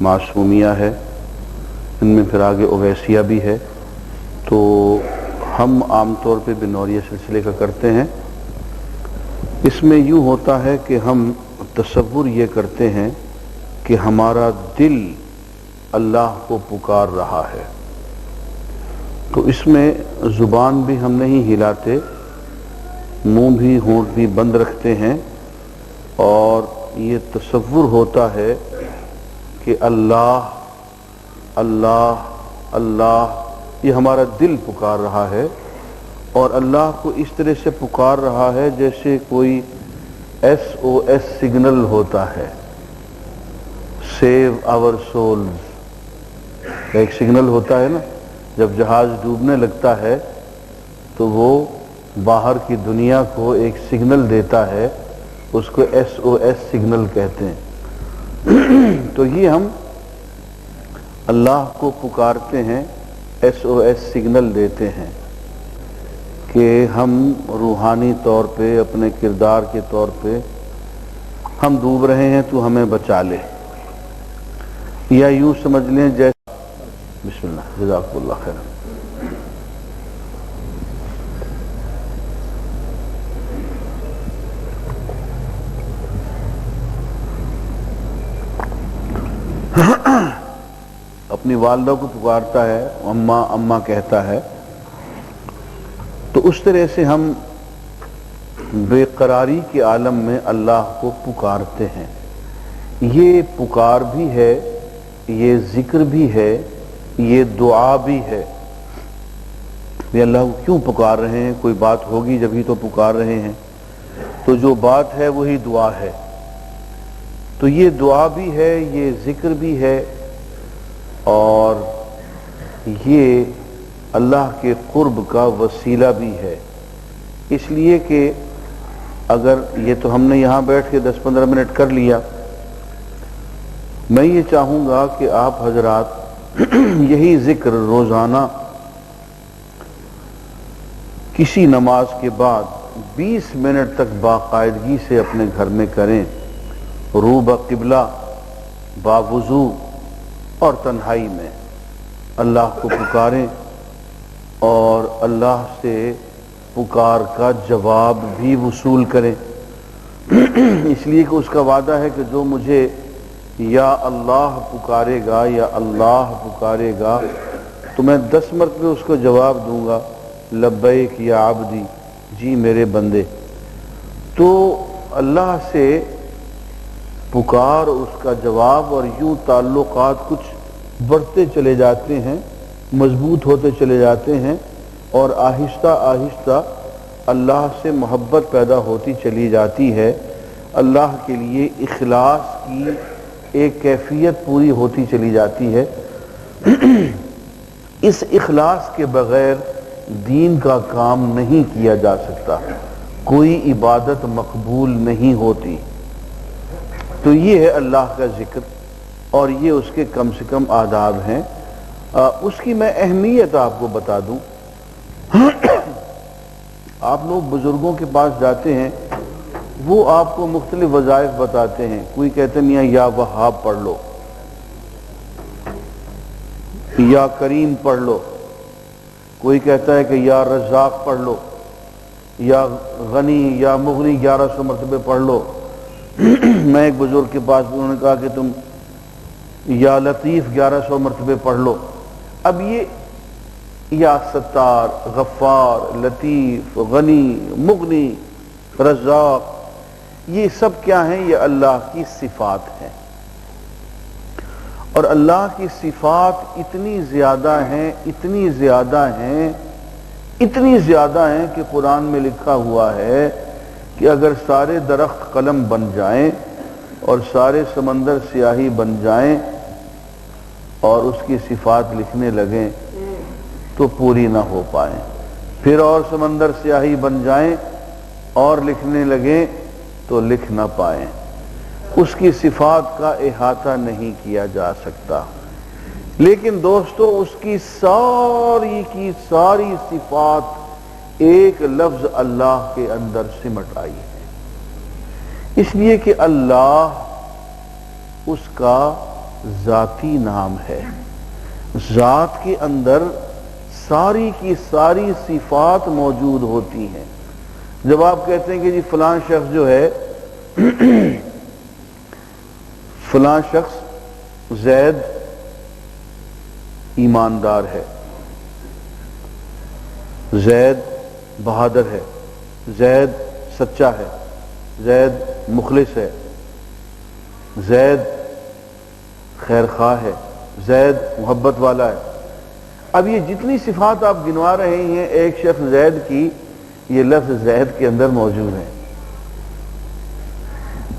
मासूमिया है, इनमें फिर आगे ओवैसिया भी है। तो हम आम तौर पे बिनौरिया सिलसिले का करते हैं। इसमें यूँ होता है कि हम तसव्वुर ये करते हैं कि हमारा दिल अल्लाह को पुकार रहा है, तो इसमें ज़ुबान भी हम नहीं हिलाते, मुंह भी होंठ भी बंद रखते हैं, और ये तसव्वुर होता है कि अल्लाह अल्लाह अल्लाह, ये हमारा दिल पुकार रहा है, और अल्लाह को इस तरह से पुकार रहा है जैसे कोई SOS सिग्नल होता है, सेव आवर सोल्स, एक सिग्नल होता है ना, जब जहाज डूबने लगता है तो वो बाहर की दुनिया को एक सिग्नल देता है, उसको SOS सिग्नल कहते हैं। तो ये हम अल्लाह को पुकारते हैं, SOS सिग्नल देते हैं कि हम रूहानी तौर पे, अपने किरदार के तौर पे हम डूब रहे हैं, तो हमें बचा ले। या यूं समझ लें जैसे, बिस्मिल्लाह, जज़ाकुमुल्लाह खैर। अपनी वालिदा को पुकारता है, अम्मा अम्मा कहता है, तो उस तरह से हम बेकरारी के आलम में अल्लाह को पुकारते हैं। ये पुकार भी है, ये जिक्र भी है, ये दुआ भी है। ये अल्लाह को क्यों पुकार रहे हैं? कोई बात होगी जब ही तो पुकार रहे हैं, तो जो बात है वही दुआ है। तो ये दुआ भी है, ये जिक्र भी है, और ये अल्लाह के कुर्ब का वसीला भी है। इसलिए कि अगर ये तो हमने यहाँ बैठ के 10-15 मिनट कर लिया, मैं ये चाहूँगा कि आप हजरात यही जिक्र रोज़ाना किसी नमाज के बाद 20 मिनट तक बाकायदगी से अपने घर में करें, रूब क़िबला, बावुज़ू और तन्हाई में अल्लाह को पुकारें, और अल्लाह से पुकार का जवाब भी वसूल करें। इसलिए कि उसका वादा है कि जो मुझे या अल्लाह पुकारेगा या अल्लाह पुकारेगा, तो मैं 10 मरतबे उसको जवाब दूंगा, लब्बैक या आबदी, जी मेरे बंदे। तो अल्लाह से पुकार, उसका जवाब, और यूं ताल्लुकात कुछ बढ़ते चले जाते हैं, मजबूत होते चले जाते हैं, और आहिस्ता आहिस्ता अल्लाह से मोहब्बत पैदा होती चली जाती है। अल्लाह के लिए इखलास की एक कैफियत पूरी होती चली जाती है। इस इखलास के बगैर दीन का काम नहीं किया जा सकता, कोई इबादत मकबूल नहीं होती। तो ये है अल्लाह का जिक्र, और ये उसके कम से कम आदाब हैं। उसकी मैं अहमियत आपको बता दूं। आप लोग बुजुर्गों के पास जाते हैं, वो आपको मुख्तलिफ वज़ाइफ बताते हैं। कोई कहते हैं मियां या वहाब पढ़ लो, या करीम पढ़ लो, कोई कहता है कि या रज़ाक पढ़ लो, या गनी या मुगनी 1100 मरतबे पढ़ लो। मैं एक बुजुर्ग के पास, उन्होंने कहा कि तुम या लतीफ़ 1100 मरतबे पढ़ लो। अब ये या सत्तार, गफ्फार, लतीफ़, गनी, मुगनी, रज़ाक, ये सब क्या हैं? ये अल्लाह की सिफात हैं, और अल्लाह की सिफात इतनी ज़्यादा हैं, इतनी ज़्यादा हैं, इतनी ज़्यादा हैं कि कुरान में लिखा हुआ है कि अगर सारे दरख्त कलम बन जाएं और सारे समंदर स्याही बन जाएं और उसकी सिफात लिखने लगें तो पूरी ना हो पाए, फिर और समंदर स्याही बन जाएं और लिखने लगें तो लिख ना पाए। उसकी सिफात का इहाता नहीं किया जा सकता। लेकिन दोस्तों, उसकी सारी की सारी सिफात एक लफ्ज अल्लाह के अंदर सिमट आई है। इसलिए कि अल्लाह उसका ذاتی نام ہے. ذات کے اندر ساری کی ساری صفات موجود ہوتی ہیں. جب آپ کہتے ہیں کہ جی فلاں شخص جو ہے فلاں شخص زید ایماندار ہے، زید بہادر ہے، زید سچا ہے، زید مخلص ہے، زید خیر خواہ ہے، زید محبت والا ہے. اب یہ جتنی صفات آپ گنوا رہے ہیں ایک شخص زید کی، یہ لفظ زید کے اندر موجود ہے.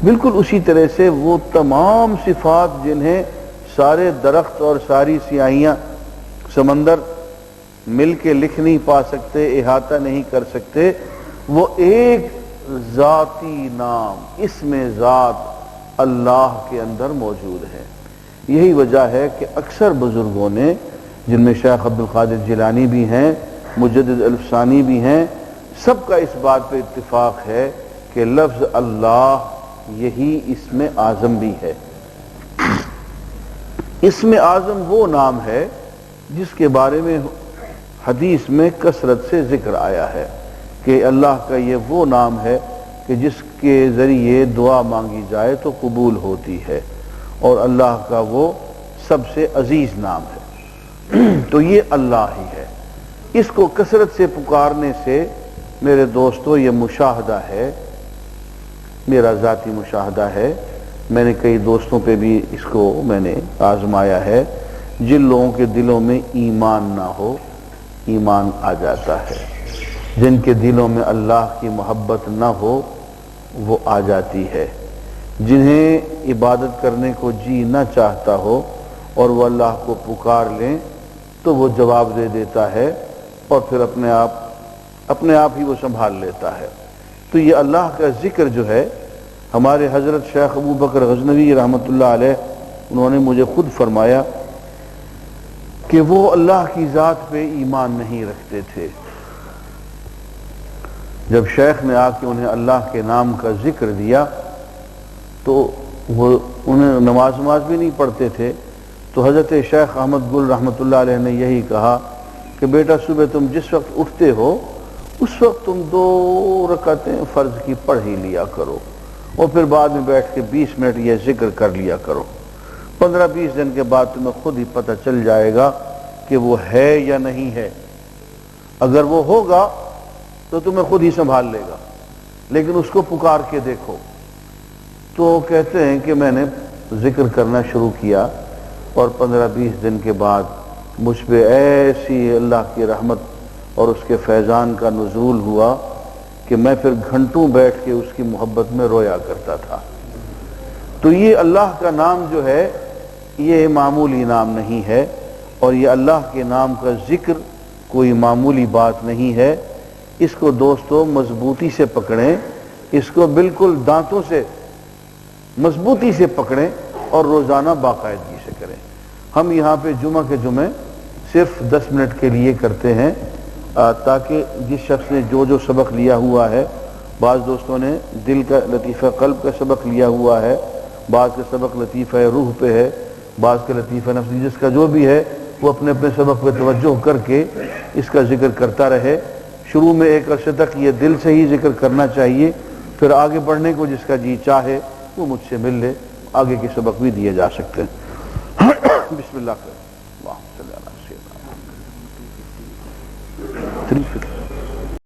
بالکل اسی طرح سے وہ تمام صفات جنہیں سارے درخت اور ساری سیاہیاں سمندر مل کے لکھ نہیں پا سکتے، احاطہ نہیں کر سکتے، وہ ایک ذاتی نام اسم ذات اللہ کے اندر موجود ہے. یہی وجہ ہے کہ اکثر بزرگوں نے، جن میں شیخ عبد القادر جیلانی بھی ہیں، مجدد الفسانی بھی ہیں، سب کا اس بات پہ اتفاق ہے کہ لفظ اللہ یہی اسم اعظم بھی ہے. اسم اعظم وہ نام ہے جس کے بارے میں حدیث میں کثرت سے ذکر آیا ہے کہ اللہ کا یہ وہ نام ہے کہ جس کے ذریعے دعا مانگی جائے تو قبول ہوتی ہے، اور اللہ کا وہ سب سے عزیز نام ہے. تو یہ اللہ ہی ہے. اس کو کثرت سے پکارنے سے میرے دوستو یہ مشاہدہ ہے، میرا ذاتی مشاہدہ ہے، میں نے کئی دوستوں پہ بھی اس کو میں نے آزمایا ہے، جن لوگوں کے دلوں میں ایمان نہ ہو ایمان آ جاتا ہے، جن کے دلوں میں اللہ کی محبت نہ ہو وہ آ جاتی ہے، جنہیں عبادت کرنے کو جی نہ چاہتا ہو اور وہ اللہ کو پکار لیں تو وہ جواب دے دیتا ہے اور پھر اپنے آپ ہی وہ سنبھال لیتا ہے. تو یہ اللہ کا ذکر جو ہے، ہمارے حضرت شیخ ابو بکر غزنوی رحمۃ اللہ علیہ انہوں نے مجھے خود فرمایا کہ وہ اللہ کی ذات پہ ایمان نہیں رکھتے تھے. جب شیخ نے آ کے انہیں اللہ کے نام کا ذکر دیا تو وہ انہیں نماز بھی نہیں پڑھتے تھے، تو حضرت شیخ احمد گل رحمۃ اللہ علیہ نے یہی کہا کہ بیٹا صبح تم جس وقت اٹھتے ہو اس وقت تم 2 رکعتیں فرض کی پڑھ ہی لیا کرو، اور پھر بعد میں بیٹھ کے 20 منٹ یہ ذکر کر لیا کرو. 15-20 دن کے بعد تمہیں خود ہی پتہ چل جائے گا کہ وہ ہے یا نہیں ہے. اگر وہ ہوگا تو تمہیں خود ہی سنبھال لے گا، لیکن اس کو پکار کے دیکھو. تو کہتے ہیں کہ میں نے ذکر کرنا شروع کیا اور 15-20 دن کے بعد مجھ پہ ایسی اللہ کی رحمت اور اس کے فیضان کا نزول ہوا کہ میں پھر گھنٹوں بیٹھ کے اس کی محبت میں رویا کرتا تھا. تو یہ اللہ کا نام جو ہے یہ معمولی نام نہیں ہے، اور یہ اللہ کے نام کا ذکر کوئی معمولی بات نہیں ہے. اس کو دوستو مضبوطی سے پکڑیں، اس کو بالکل دانتوں سے مضبوطی سے پکڑیں اور روزانہ باقاعدگی سے کریں. ہم یہاں پہ جمعہ کے جمعے صرف 10 منٹ کے لیے کرتے ہیں تاکہ جس شخص نے جو سبق لیا ہوا ہے، بعض دوستوں نے دل کا لطیفہ قلب کا سبق لیا ہوا ہے، بعض کا سبق لطیفہ روح پہ ہے، بعض کا لطیفہ نفسی، جس کا جو بھی ہے وہ اپنے اپنے سبق پہ توجہ کر کے اس کا ذکر کرتا رہے. شروع میں ایک عرصے تک یہ دل سے ہی ذکر کرنا چاہیے، پھر آگے بڑھنے کو جس کا جی چاہے وہ مجھ سے مل لے، آگے کے سبق بھی دیے جا سکتے ہیں. بسم اللہ کریں. 3